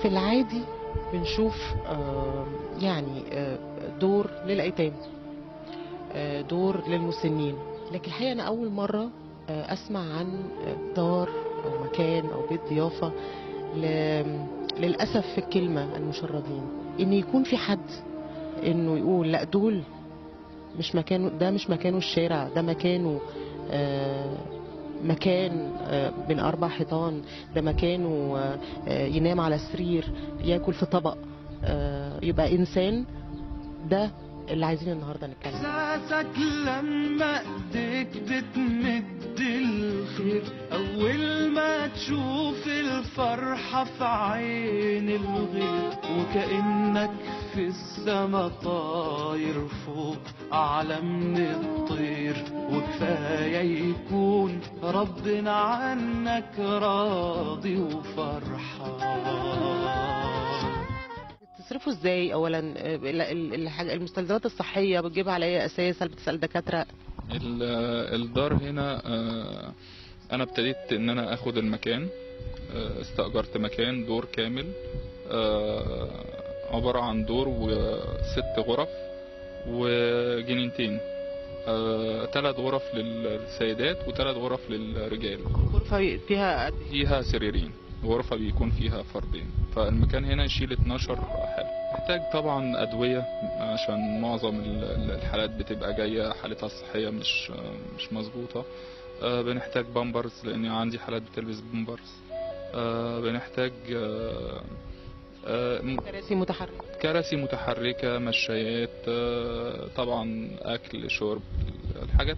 في العادي بنشوف يعني دور للأيتام، دور للمسنين، لكن الحقيقة أنا أول مرة أسمع عن دار أو مكان أو بيت ضيافة للأسف في الكلمة المشردين، إن يكون في حد إنه يقول لا دول مش مكانه، ده مش مكانه الشارع، ده مكانه مكان بين 4 حيطان، ده مكانه ينام على سرير، ياكل في طبق، يبقى إنسان. ده اللي عايزين النهارده نتكلم. احساسك لما ايديك بتمد الخير، اول ما تشوف الفرحة في عين الغير، وكأنك في السما طاير فوق اعلى من الطير، وكفاية يكون ربنا عنك راضي وفرحان. بتصرفوا ازاي اولا؟ المستلزمات الصحيه بتجيبها على اي اساس؟ هل بتسال دكاتره؟ الدار هنا انا ابتديت ان انا اخد المكان، استأجرت مكان دور كامل، عبارة عن دور و6 غرف وجنينتين، 3 غرف للسيدات و3 غرف للرجال. غرفه فيها سريرين، غرفة بيكون فيها فردين، فالمكان هنا يشيل 12 حالة. محتاج طبعا أدوية عشان معظم الحالات بتبقى جاية حالتها الصحية مش مظبوطة. بنحتاج بامبرز لأن عندي حالات بتلبس بامبرز. بنحتاج كراسي متحركة، مشايات، طبعا أكل شرب، الحاجات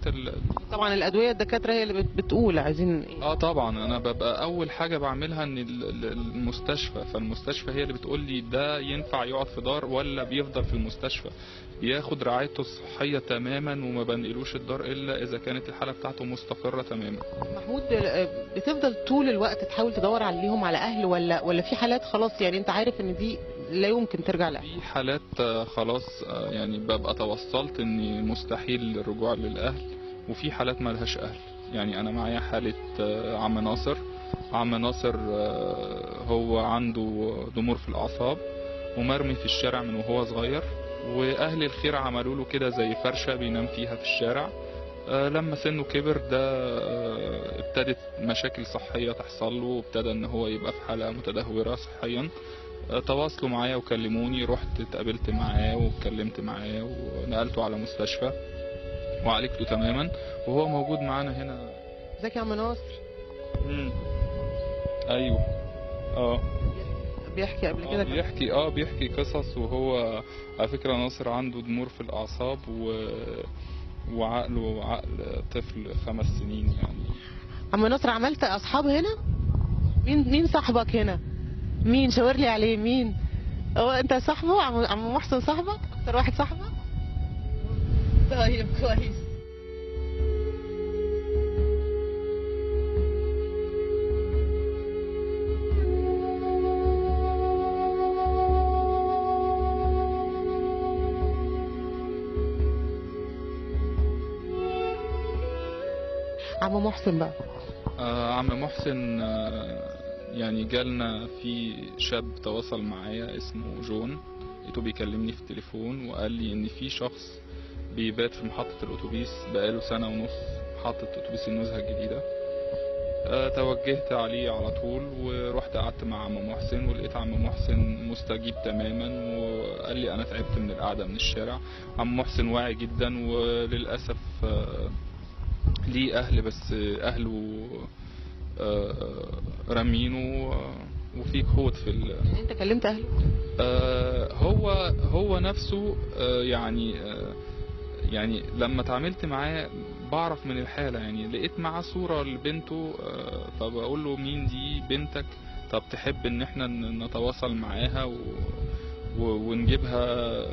طبعا الأدوية الدكاترة هي اللي بتقول عايزين ايه. طبعا أنا ببقى أول حاجة بعملها إن المستشفى، فالمستشفى هي اللي بتقول لي ده ينفع يقعد في دار ولا بيفضل في المستشفى، ياخد رعايته الصحية تماما وما بنقلوش الدار إلا إذا كانت الحالة بتاعته مستقرة تماما. محمود، بتفضل طول الوقت تحاول تدور عليهم على أهل ولا في حالات خلاص يعني أنت عارف إن دي لا يمكن ترجع لأهل؟ في حالات خلاص يعني ببقى توصلت إن مستحيل الرجوع للأهل، وفي حالات ما لهاش أهل. يعني أنا معايا حالة عم ناصر. عم ناصر هو عنده ضمور في الأعصاب ومرمي في الشارع من وهو صغير، وأهل الخير عملوا له كده زي فرشة بينام فيها في الشارع. لما سنه كبر ده ابتدت مشاكل صحية تحصل له، وابتدى ان هو يبقى في حالة متدهورة صحيا. تواصلوا معايا وكلموني، رحت اتقابلت معاه واتكلمت معاه ونقلته على مستشفى وعالجته تماما، وهو موجود معانا هنا. ازيك يا عم ناصر؟ ايوه. بيحكي قبل كده؟ بيحكي قصص. وهو على فكرة ناصر عنده ضمور في الأعصاب وعقله عقل طفل 5 سنين يعني. عم ناصر، عملت أصحاب هنا؟ مين صاحبك هنا؟ مين شاور لي عليه؟ مين هو؟ انت صاحبه؟ عم محسن صاحبك؟ اكتر واحد صاحبك؟ طيب كويس. عم محسن بقى، عم محسن يعني جالنا في شاب تواصل معايا اسمه جون، لقيته بيكلمني في التليفون وقال لي ان في شخص بيبات في محطة الاتوبيس بقاله 1.5 سنة، محطة اتوبيس النزهة الجديدة. توجهت عليه على طول ورحت قعدت مع عم محسن، ولقيت عم محسن مستجيب تماما وقال لي انا تعبت من القعدة من الشارع. عم محسن واعي جدا، وللأسف ليه اهل بس اهله رامينه وفي كهوت في انت كلمت اهله؟ هو نفسه يعني لما اتعاملت معاه بعرف من الحالة، يعني لقيت معاه صورة لبنته، فبقول له مين دي بنتك؟ طب تحب ان احنا نتواصل معاها ونجيبها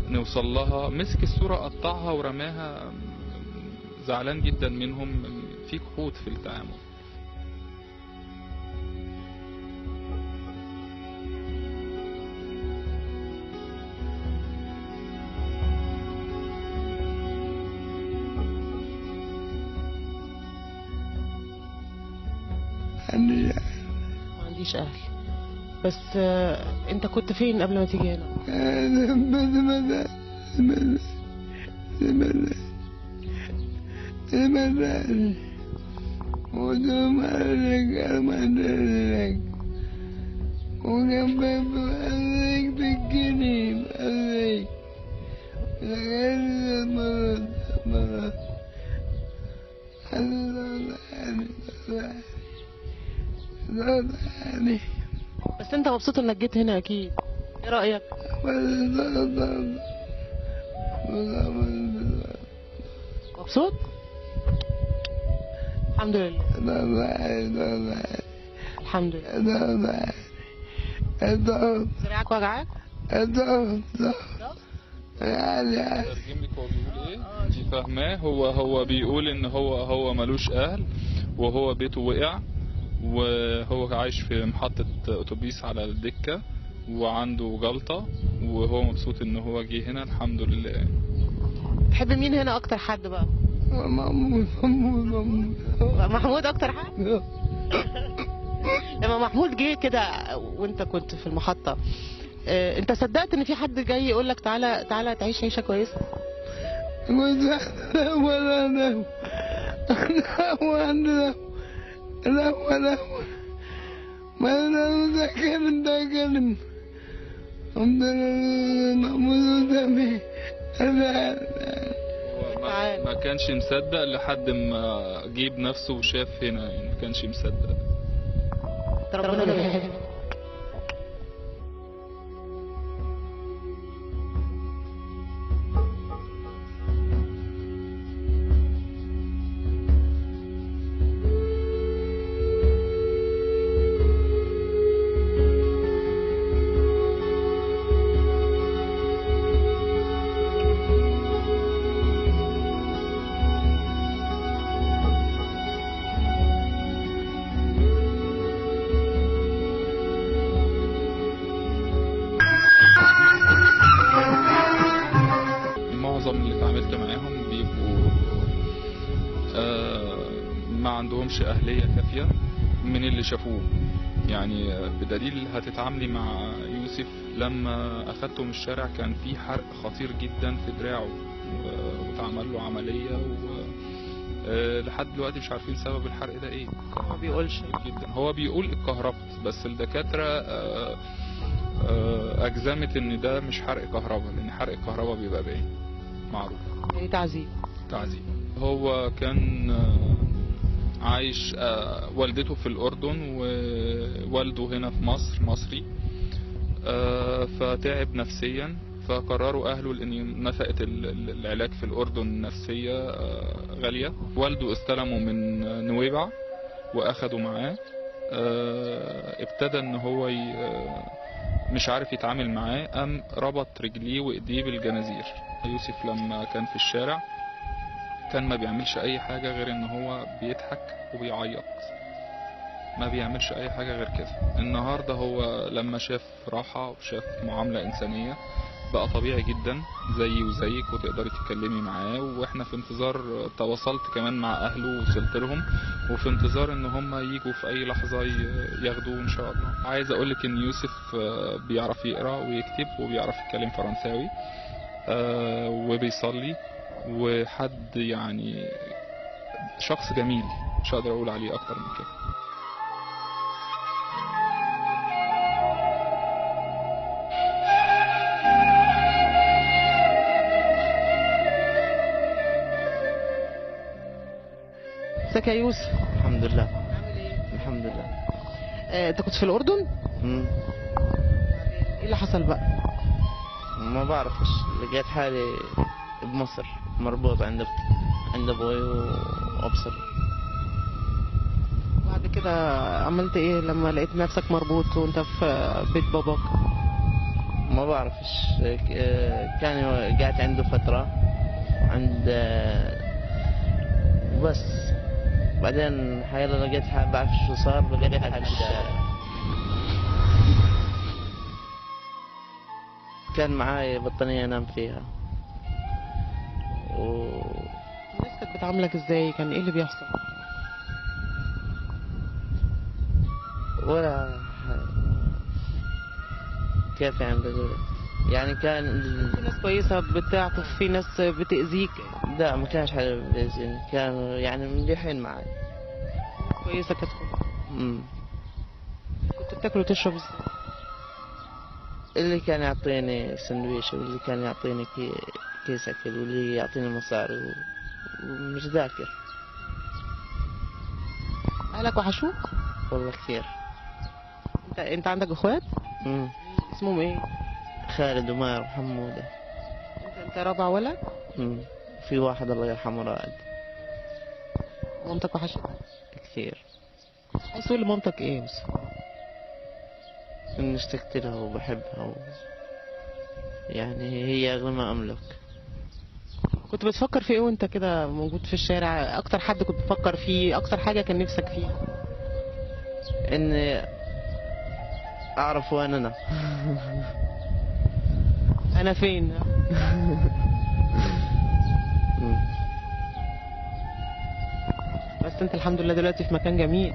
نوصل لها؟ مسك الصورة قطعها ورماها، زعلان جدا منهم، في كهوت في التعامل. ما عنديش اهل. بس انت كنت فين قبل ما تيجي هنا؟ بس انت مبسوط انك جيت هنا اكيد، ايه رأيك؟ مبسوط؟ الحمد لله. الحمد لله. ذراعك وجعك؟ ترجم لك هو بيقول ايه؟ انت فاهماه؟ هو بيقول ان هو ملوش اهل، وهو بيته وقع، وهو عايش في محطة اتوبيس على الدكة، وعنده جلطة، وهو مبسوط ان هو جه هنا الحمد لله. تحب مين هنا اكتر حد بقى؟ محمود اكتر حد؟ لما محمود جه كده وانت كنت في المحطة، انت صدقت ان في حد جاي يقول لك تعالى تعالى تعيش عيشة كويسة؟ ما كانش مصدق لحد ما جيب نفسه وشاف هنا، يعني ما كانش مصدق. ربنا يبارك. معظم اللي اتعاملت معاهم بيبقوا ما عندهمش أهلية كافية من اللي شافوه. يعني بدليل هتتعاملي مع يوسف لما أخدته من الشارع كان في حرق خطير جدا في دراعه، واتعمل له عملية، لحد دلوقتي مش عارفين سبب الحرق ده ايه. ما بيقولش جدا. هو بيقول اتكهربت، بس الدكاترة أجزمت إن ده مش حرق كهرباء، لأن حرق الكهرباء بيبقى باين معروف. ايه تعذيب؟ تعذيب. هو كان عايش والدته في الأردن ووالده هنا في مصر مصري، فتعب نفسيا، فقرروا أهله لأن نفقة العلاج في الأردن نفسية غالية. والده استلموا من نويبع وأخدوا معاه. ابتدى إن هو مش عارف يتعامل معاه، قام ربط رجليه وإيديه بالجنازير. يوسف لما كان في الشارع كان ما بيعملش أي حاجة غير إن هو بيضحك وبيعيط، ما بيعملش أي حاجة غير كده. النهاردة هو لما شاف راحة وشاف معاملة إنسانية بقى طبيعي جدا زيي وزيك، وتقدري تتكلمي معاه. واحنا في انتظار، تواصلت كمان مع اهله ووصلت لهم، وفي انتظار ان هم يجوا في اي لحظة ياخدوه ان شاء الله. عايز اقولك ان يوسف بيعرف يقرأ ويكتب وبيعرف يتكلم فرنساوي، وبيصلي، وحد يعني شخص جميل، مش هقدر اقول عليه اكتر من كده. ازيك يا يوسف؟ الحمد لله. عامل ايه؟ الحمد لله. انت كنت في الاردن؟ ايه اللي حصل بقى؟ ما بعرفش، لقيت حالي بمصر مربوط عند ابوي وابصر. بعد كده عملت ايه لما لقيت نفسك مربوط وانت في بيت باباك؟ ما بعرفش، كان قاعد عنده فترة عند بس بعدين حيلا لقيت حالي بعرف شو صار، لقيت حالي كان معاي بطانية انام فيها. الناس كانت بتعاملك ازاي؟ كان ايه اللي بيحصل؟ ولا كيف يعني بقول؟ يعني كان في ناس كويسة بتعطف، في ناس بتأذيك. لا ما كانش حدا بيأذيني، كانوا يعني مريحين معي. كويسة كانت كلها. أمم. كنت بتاكل وتشرب ازاي؟ اللي كان يعطيني سندويش، واللي كان يعطيني كيس أكل، واللي يعطيني مصاري ومش ذاكر. أهلك وحشوك؟ والله كثير. انت عندك اخوات؟ أمم. اسمهم ايه؟ خالد ومار وحمودة. انت رابع ولد؟ أمم. في واحد الله يرحمه رائد. مامتك وحشتك؟ كثير. عايز تقول لمامتك ايه يا يوسف؟ إني اشتقت لها وبحبها يعني هي أغلى ما أملك. كنت بتفكر في ايه وانت كده موجود في الشارع؟ اكتر حد كنت بتفكر فيه، اكتر حاجة كان نفسك فيها؟ إني أعرف وين أنا. انا فين؟ أمم. بس انت الحمد لله دلوقتي في مكان جميل.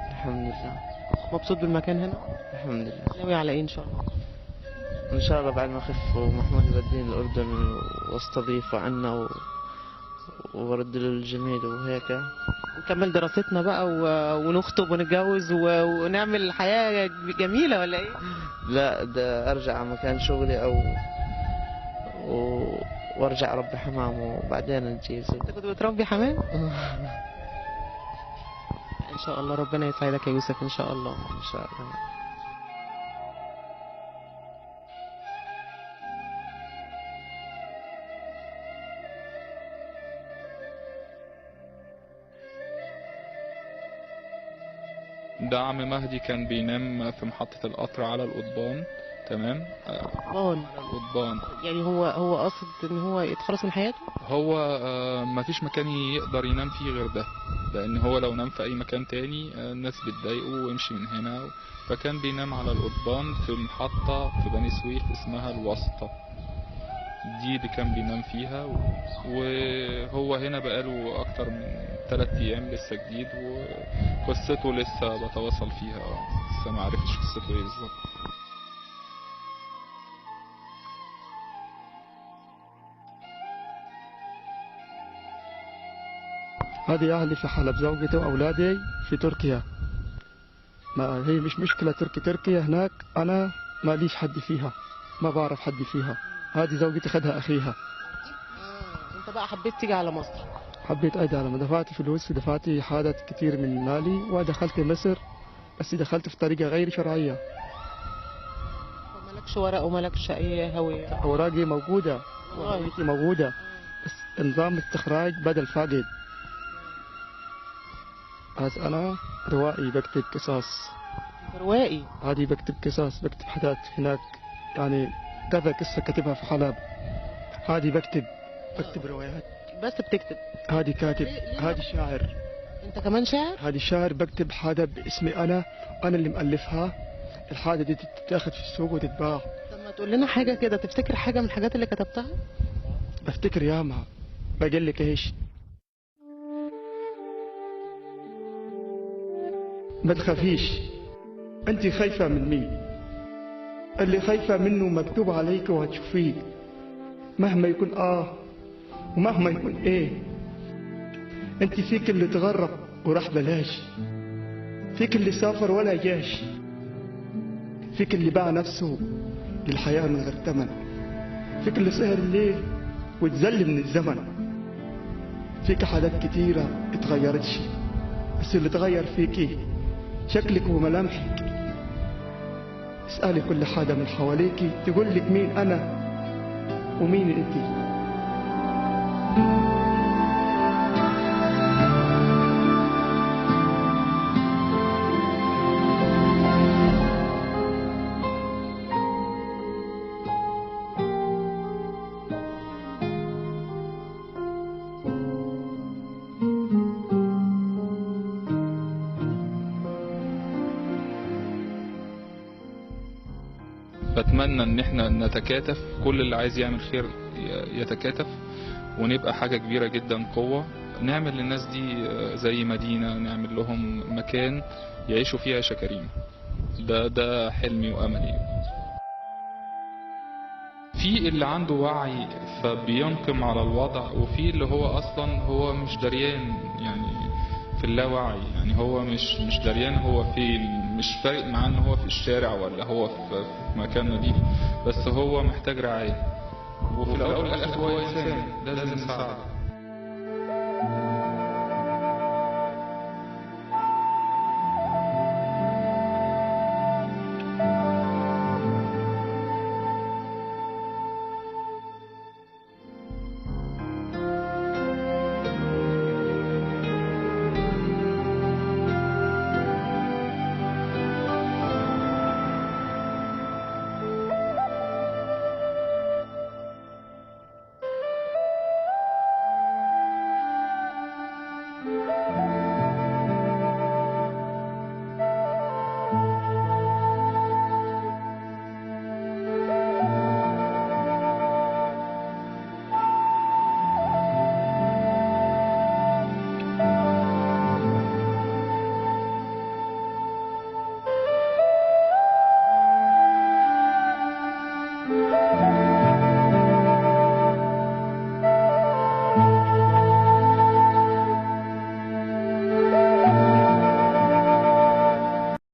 الحمد لله. مبسوط بالمكان هنا؟ الحمد لله. ناوي على ايه ان شاء الله؟ إن شاء الله بعد ما أخف ومحمود يوديني الأردن واستضيفه عنا وورد له الجميل وهيك. نكمل دراستنا بقى ونخطب ونتجوز ونعمل حياة جميلة ولا ايه؟ لا ده أرجع على مكان شغلي وارجع اربي حمام وبعدين نجيز. انت كنت بتربي حمام؟ ان شاء الله ربنا يسعدك يا يوسف ان شاء الله. ان شاء الله. ده عم مهدي كان بينام في محطة القطر على القضبان. تمام. قضبان؟ على القضبان. يعني هو قصد ان هو يتخلص من حياته؟ هو ما فيش مكان يقدر ينام فيه غير ده، لان هو لو نام في اي مكان تاني الناس بتضايقه ويمشي من هنا. فكان بينام على القضبان في محطة في بني سويف اسمها الواسطة، دي اللي كان بينام فيها. وهو هنا بقاله اكتر من 3 ايام، لسه جديد، وقصته لسه بتواصل فيها، لسه ما عرفتش قصته ايه بالظبط. هذه أهلي في حلب، زوجتي وأولادي في تركيا. ما هي مش مشكلة تركيا هناك، أنا ما ليش حد فيها، ما بعرف حد فيها. هذه زوجتي خدها أخيها. انت بقى حبيت تيجي على مصر؟ حبيت أيضا لما دفعت فلوس ودفعت حاجات كتير من مالي ودخلت مصر، بس دخلت في طريقة غير شرعية. مالكش ورق ومالكش أي هوية؟ أوراقي موجودة وهويتي موجودة، بس نظام الاستخراج بدل فاقد. هذا أنا روائي بكتب قصص. روائي؟ هذه بكتب قصص، بكتب حاجات هناك، يعني كذا قصة كتبها في حلب. هذه بكتب روايات. بس بتكتب؟ هذه كاتب. هذه شاعر. انت كمان شاعر؟ هذه شاعر، بكتب حاجة باسمي أنا اللي مؤلفها. الحاجة دي تتاخد في السوق وتتباع. طب ما تقول لنا حاجة كده، تفتكر حاجة من الحاجات اللي كتبتها؟ بفتكر ياما. بقول لك ايش، ما تخافيش. انت خايفة من مين؟ اللي خايفة منه مكتوب عليك وهتشوفيه، مهما يكون ومهما يكون ايه. انت فيك اللي تغرب وراح بلاش، فيك اللي سافر ولا جاش، فيك اللي باع نفسه للحياة من غير ثمن، فيك اللي سهر الليل وتذل من الزمن. فيك حاجات كتيرة اتغيرتش، بس اللي اتغير فيكي شكلك وملامحك. اسألي كل حاجة من حواليكي تقول لك مين أنا ومين أنتي. بتمنى ان احنا نتكاتف، كل اللي عايز يعمل خير يتكاتف، ونبقى حاجة كبيرة جدا، قوة، نعمل للناس دي زي مدينة، نعمل لهم مكان يعيشوا فيها عيشة كريمة. ده حلمي وأملي. في اللي عنده وعي فبينقم على الوضع، وفي اللي هو اصلا هو مش دريان، يعني في اللاوعي، يعني هو مش دريان هو فين، مش فارق معاه ان هو في الشارع ولا هو في مكان نظيف، بس هو محتاج رعاية. وفي الاول والاخر هو انسان لازم نساعده.